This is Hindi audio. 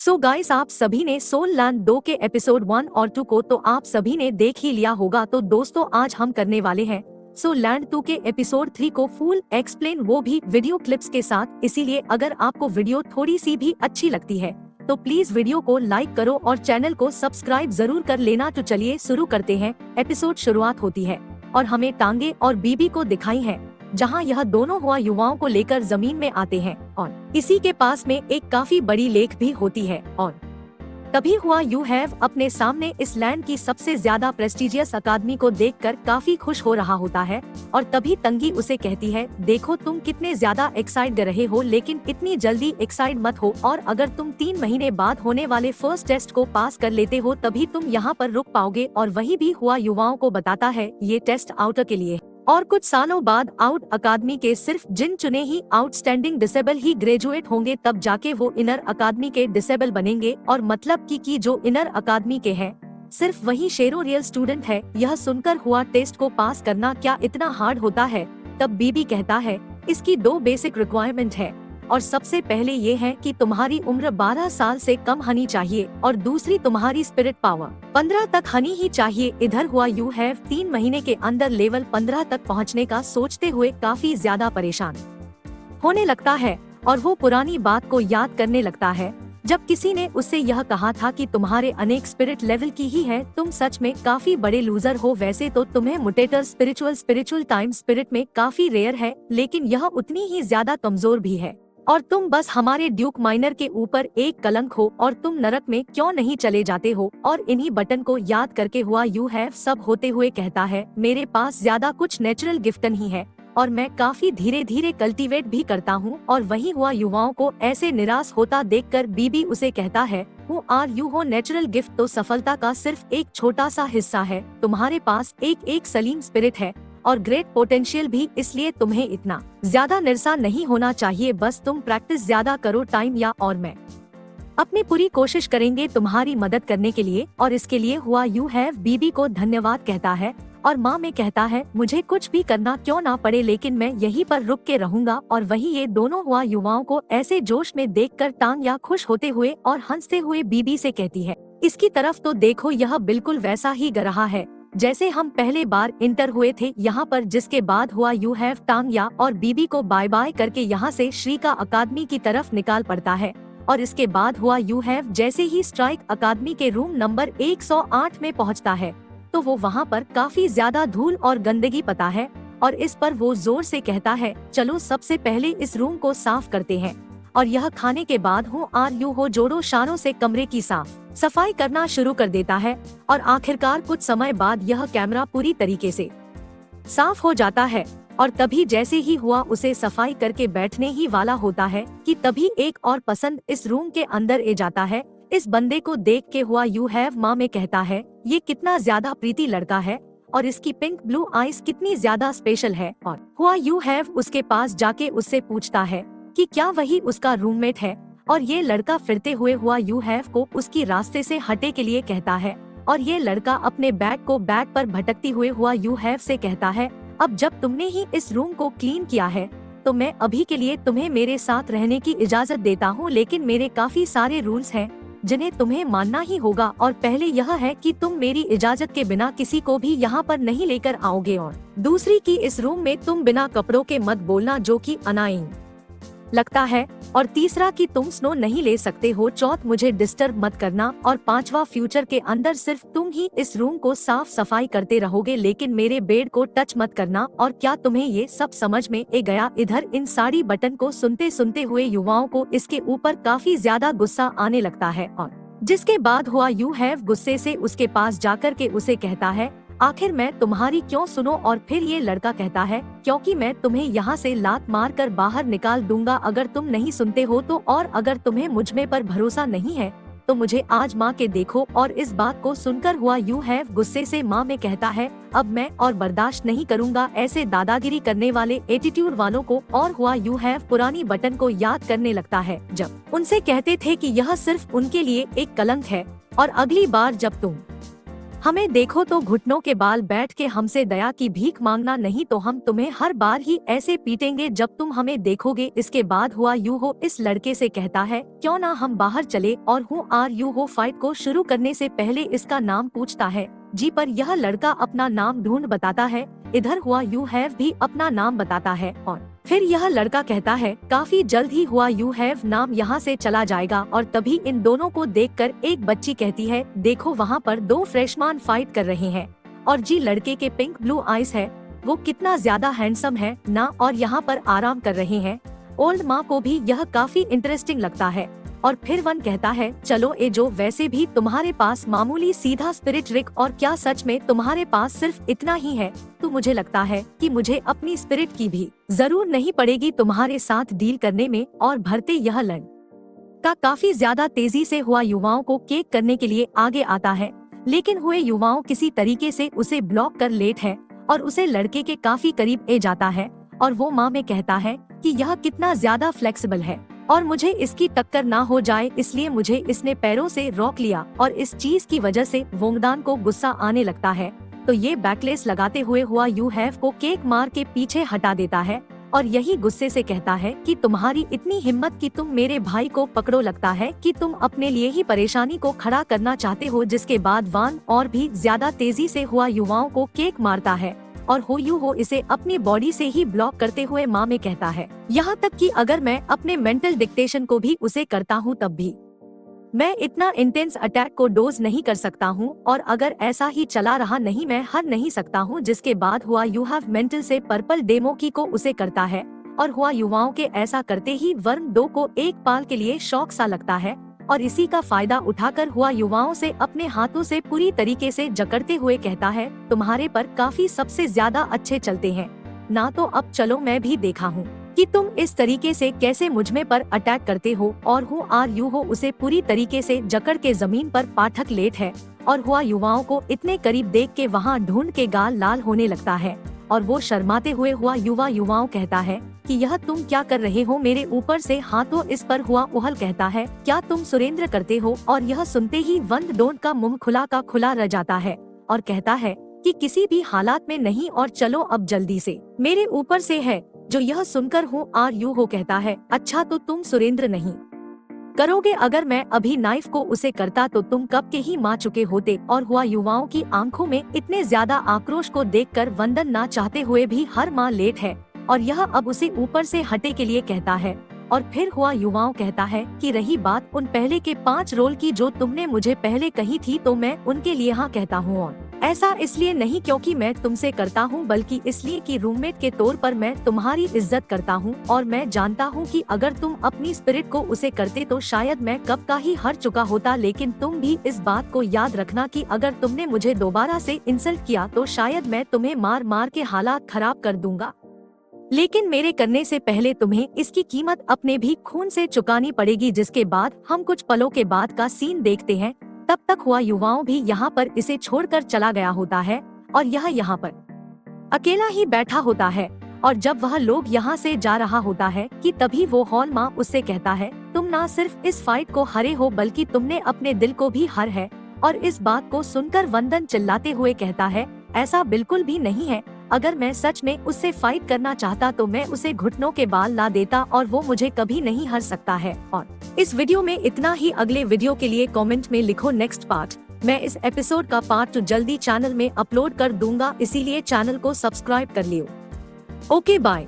सो गाइस, आप सभी ने सोल लैंड 2 के एपिसोड 1 और 2 को तो आप सभी ने देख ही लिया होगा। तो दोस्तों, आज हम करने वाले हैं सो लैंड 2 के एपिसोड 3 को फुल एक्सप्लेन, वो भी वीडियो क्लिप्स के साथ। इसीलिए अगर आपको वीडियो थोड़ी सी भी अच्छी लगती है तो प्लीज वीडियो को लाइक करो और चैनल को सब्सक्राइब जरूर कर लेना। तो चलिए शुरू करते हैं। एपिसोड शुरुआत होती है और हमें टांगे और बीबी को दिखाई है, जहां यह दोनों हुआ युवाओं को लेकर जमीन में आते हैं और इसी के पास में एक काफी बड़ी लेक भी होती है। और तभी हुआ यू हैव अपने सामने इस लैंड की सबसे ज्यादा प्रेस्टिजियस अकादमी को देखकर काफी खुश हो रहा होता है। और तभी तंगी उसे कहती है, देखो तुम कितने ज्यादा एक्साइट रहे हो, लेकिन इतनी जल्दी एक्साइट मत हो। और अगर तुम 3 महीने बाद होने वाले फर्स्ट टेस्ट को पास कर लेते हो तभी तुम यहाँ पर रुक पाओगे। और वही भी हुआ युवाओं को बताता है, ये टेस्ट आउटर के लिए। और कुछ सालों बाद आउट अकादमी के सिर्फ जिन चुने ही आउटस्टैंडिंग डिसेबल ही ग्रेजुएट होंगे, तब जाके वो इनर अकादमी के डिसेबल बनेंगे। और मतलब कि जो इनर अकादमी के हैं सिर्फ वही शेरो रियल स्टूडेंट है। यह सुनकर हुआ टेस्ट को पास करना क्या इतना हार्ड होता है। तब बीबी कहता है, इसकी 2 बेसिक रिक्वायरमेंट है और सबसे पहले ये है कि तुम्हारी उम्र 12 साल से कम होनी चाहिए और दूसरी तुम्हारी स्पिरिट पावर 15 तक होनी ही चाहिए। इधर हुआ यू हैव 3 महीने के अंदर लेवल 15 तक पहुंचने का सोचते हुए काफी ज्यादा परेशान होने लगता है और वो पुरानी बात को याद करने लगता है, जब किसी ने उससे यह कहा था कि तुम्हारे अनेक स्पिरिट लेवल की ही है, तुम सच में काफी बड़े लूजर हो। वैसे तो तुम्हें मुटेटर स्पिरिचुअल टाइम स्पिरिट में काफी रेयर है, लेकिन यह उतनी ही ज्यादा कमजोर भी है। और तुम बस हमारे ड्यूक माइनर के ऊपर एक कलंक हो और तुम नरक में क्यों नहीं चले जाते हो। और इन्हीं बटन को याद करके हुआ यू हैव सब होते हुए कहता है, मेरे पास ज्यादा कुछ नेचुरल गिफ्ट नहीं है और मैं काफी धीरे धीरे कल्टीवेट भी करता हूँ। और वही हुआ युवाओं को ऐसे निराश होता देखकर बीबी उसे कहता है, हु आर यू हो नेचुरल गिफ्ट तो सफलता का सिर्फ एक छोटा सा हिस्सा है। तुम्हारे पास एक सलीम स्पिरिट है और ग्रेट पोटेंशियल भी, इसलिए तुम्हें इतना ज्यादा निराशा नहीं होना चाहिए। बस तुम प्रैक्टिस ज्यादा करो टाइम या, और मैं अपनी पूरी कोशिश करेंगे तुम्हारी मदद करने के लिए। और इसके लिए हुआ यू हैव बीबी को धन्यवाद कहता है और माँ में कहता है, मुझे कुछ भी करना क्यों ना पड़े, लेकिन मैं यहीं पर रुक के रहूंगा। और वही ये दोनों हुआ युवाओं को ऐसे जोश में देखकर टांग या खुश होते हुए और हंसते हुए बीबी से कहती है, इसकी तरफ तो देखो, यह बिल्कुल वैसा ही ग रहा है जैसे हम पहले बार इंटर हुए थे यहाँ पर। जिसके बाद हुआ यू हैव टांगया और बीबी को बाय बाय करके यहाँ से श्रीका अकादमी की तरफ निकाल पड़ता है। और इसके बाद हुआ यू हैव जैसे ही स्ट्राइक अकादमी के रूम नंबर 108 में पहुँचता है तो वो वहाँ पर काफी ज्यादा धूल और गंदगी पता है। और इस पर वो जोर से कहता है, चलो सबसे पहले इस रूम को साफ करते हैं। और यह खाने के बाद हूँ आर यू हो जोरों शानों से कमरे की साफ सफाई करना शुरू कर देता है। और आखिरकार कुछ समय बाद यह कैमरा पूरी तरीके से साफ हो जाता है। और तभी जैसे ही हुआ उसे सफाई करके बैठने ही वाला होता है कि तभी एक और पसंद इस रूम के अंदर ए जाता है। इस बंदे को देख के हुआ यू हैव माँ में कहता है, ये कितना ज्यादा प्रीति लड़का है और इसकी पिंक ब्लू आईज कितनी ज्यादा स्पेशल है। और हुआ यू हैव उसके पास जाके उससे पूछता है कि क्या वही उसका रूममेट है। और ये लड़का फिरते हुए हुआ यू हैव को उसकी रास्ते से हटे के लिए कहता है। और ये लड़का अपने बैग को बैग पर भटकती हुए हुआ यू हैव से कहता है, अब जब तुमने ही इस रूम को क्लीन किया है तो मैं अभी के लिए तुम्हें मेरे साथ रहने की इजाजत देता हूँ, लेकिन मेरे काफी सारे रूल्स हैं जिन्हें तुम्हें मानना ही होगा। और पहले यह है कि तुम मेरी इजाजत के बिना किसी को भी यहाँ पर नहीं लेकर आओगे, और दूसरी की इस रूम में तुम बिना कपड़ों के मत बोलना जो कि अनाइंग लगता है, और तीसरा कि तुम स्नो नहीं ले सकते हो, चौथ मुझे डिस्टर्ब मत करना, और पांचवा फ्यूचर के अंदर सिर्फ तुम ही इस रूम को साफ सफाई करते रहोगे, लेकिन मेरे बेड को टच मत करना। और क्या तुम्हें ये सब समझ में ए गया। इधर इन सारी बटन को सुनते सुनते हुए युवाओं को इसके ऊपर काफी ज्यादा गुस्सा आने लगता है। और जिसके बाद हुआ यू हैव गुस्से से उसके पास जाकर के उसे कहता है, आखिर मैं तुम्हारी क्यों सुनो। और फिर ये लड़का कहता है, क्योंकि मैं तुम्हें यहाँ से लात मार कर बाहर निकाल दूंगा अगर तुम नहीं सुनते हो तो। और अगर तुम्हें मुझ में पर भरोसा नहीं है तो मुझे आज माँ के देखो। और इस बात को सुनकर हुआ यू हैव गुस्से से माँ में कहता है, अब मैं और बर्दाश्त नहीं करूँगा ऐसे दादागिरी करने वाले एटीट्यूड वालों को। और हुआ यू हैव पुरानी बटन को याद करने लगता है, जब उनसे कहते थे कि यह सिर्फ उनके लिए एक कलंक है और अगली बार जब तुम हमें देखो तो घुटनों के बाल बैठ के हमसे दया की भीख मांगना, नहीं तो हम तुम्हें हर बार ही ऐसे पीटेंगे जब तुम हमें देखोगे। इसके बाद हुआ यूं हो इस लड़के से कहता है क्यों ना हम बाहर चले, और हूँ आर यू हो फाइट को शुरू करने से पहले इसका नाम पूछता है जी पर यह लड़का अपना नाम ढूंढ बताता है। इधर हुआ यू हैव भी अपना नाम बताता है और फिर यह लड़का कहता है काफी जल्द ही हुआ यू हैव नाम यहाँ से चला जाएगा। और तभी इन दोनों को देखकर एक बच्ची कहती है देखो वहाँ पर दो फ्रेशमान फाइट कर रहे हैं, और जी लड़के के पिंक ब्लू आईज है, वो कितना ज्यादा हैंडसम है ना, और यहाँ पर आराम कर रहे हैं। ओल्ड माँ को भी यह काफी इंटरेस्टिंग लगता है। और फिर वन कहता है चलो ए जो, वैसे भी तुम्हारे पास मामूली सीधा स्पिरिट रिक, और क्या सच में तुम्हारे पास सिर्फ इतना ही है? तो मुझे लगता है कि मुझे अपनी स्पिरिट की भी जरूर नहीं पड़ेगी तुम्हारे साथ डील करने में। और भरते यह लड़का काफी ज्यादा तेजी से हुआ युवाओं को केक करने के लिए आगे आता है, लेकिन हुए युवाओं किसी तरीके से उसे ब्लॉक कर लेट है और उसे लड़के के काफी करीब ए जाता है। और वो माँ में कहता है कि यह कितना ज्यादा फ्लेक्सिबल है और मुझे इसकी टक्कर ना हो जाए, इसलिए मुझे इसने पैरों से रोक लिया। और इस चीज की वजह से वोंगडान को गुस्सा आने लगता है, तो ये बैकलेस लगाते हुए हुआ यू हैव को केक मार के पीछे हटा देता है और यही गुस्से से कहता है कि तुम्हारी इतनी हिम्मत कि तुम मेरे भाई को पकड़ो, लगता है कि तुम अपने लिए ही परेशानी को खड़ा करना चाहते हो। जिसके बाद वान और भी ज्यादा तेजी से हुआ युवाओं को केक मारता है और हो इसे अपनी बॉडी से ही ब्लॉक करते हुए माँ में कहता है यहाँ तक कि अगर मैं अपने मेंटल डिक्टेशन को भी उसे करता हूँ तब भी मैं इतना इंटेंस अटैक को डोज नहीं कर सकता हूँ, और अगर ऐसा ही चला रहा नहीं मैं हर नहीं सकता हूँ। जिसके बाद हुआ यू हैव मेंटल से पर्पल डेमो की को उसे करता है और हुआ युवाओं के ऐसा करते ही वर्म 2 को एक पाल के लिए शौक सा लगता है, और इसी का फायदा उठाकर हुआ युवाओं से अपने हाथों से पूरी तरीके से जकड़ते हुए कहता है तुम्हारे पर काफी सबसे ज्यादा अच्छे चलते हैं ना, तो अब चलो मैं भी देखा हूँ कि तुम इस तरीके से कैसे मुझमें पर अटैक करते हो। और हूँ आर यू हो उसे पूरी तरीके से जकड़ के जमीन पर पाठक लेट है और हुआ युवाओं को इतने करीब देख के वहाँ ढूंढ के गाल लाल होने लगता है और वो शर्माते हुए हुआ युवाओं कहता है कि यह तुम क्या कर रहे हो मेरे ऊपर से हाथों। इस पर हुआ उहल कहता है क्या तुम सुरेंद्र करते हो? और यह सुनते ही वंद डोंट का मुंह खुला का खुला रह जाता है और कहता है कि किसी भी हालात में नहीं, और चलो अब जल्दी से मेरे ऊपर से है। जो यह सुनकर हूँ आर यू हो कहता है अच्छा तो तुम सुरेंद्र नहीं करोगे, अगर मैं अभी नाइफ को उसे करता तो तुम कब के ही मार चुके होते। और हुआ युवाओं की आंखों में इतने ज्यादा आक्रोश को देखकर वंदन ना चाहते हुए भी हर माँ लेट है और यह अब उसे ऊपर से हटे के लिए कहता है। और फिर हुआ युवाओं कहता है कि रही बात उन पहले के 5 रोल की जो तुमने मुझे पहले कही थी, तो मैं उनके लिए हाँ कहता हूँ, और ऐसा इसलिए नहीं क्योंकि मैं तुमसे करता हूँ बल्कि इसलिए कि रूममेट के तौर पर मैं तुम्हारी इज्जत करता हूँ और मैं जानता हूँ कि अगर तुम अपनी स्पिरिट को उसे करते तो शायद मैं कब का ही हार चुका होता। लेकिन तुम भी इस बात को याद रखना कि अगर तुमने मुझे दोबारा से इंसल्ट किया तो शायद मैं तुम्हें मार मार के हालात खराब कर दूंगा, लेकिन मेरे करने से पहले तुम्हें इसकी कीमत अपने भी खून से चुकानी पड़ेगी। जिसके बाद हम कुछ पलों के बाद का सीन देखते हैं। तब तक हुआ युवाओं भी यहाँ पर इसे छोड़कर चला गया होता है और यह यहाँ पर अकेला ही बैठा होता है। और जब वह लोग यहाँ से जा रहा होता है कि तभी वो हॉल माँ उससे कहता है तुम ना सिर्फ इस फाइट को हारे हो बल्कि तुमने अपने दिल को भी हार है। और इस बात को सुनकर वंदन चिल्लाते हुए कहता है ऐसा बिल्कुल भी नहीं है, अगर मैं सच में उससे फाइट करना चाहता तो मैं उसे घुटनों के बाल ला देता और वो मुझे कभी नहीं हरा सकता है। और इस वीडियो में इतना ही। अगले वीडियो के लिए कमेंट में लिखो नेक्स्ट पार्ट। मैं इस एपिसोड का पार्ट 2 जल्दी चैनल में अपलोड कर दूंगा, इसीलिए चैनल को सब्सक्राइब कर लियो। Okay bye.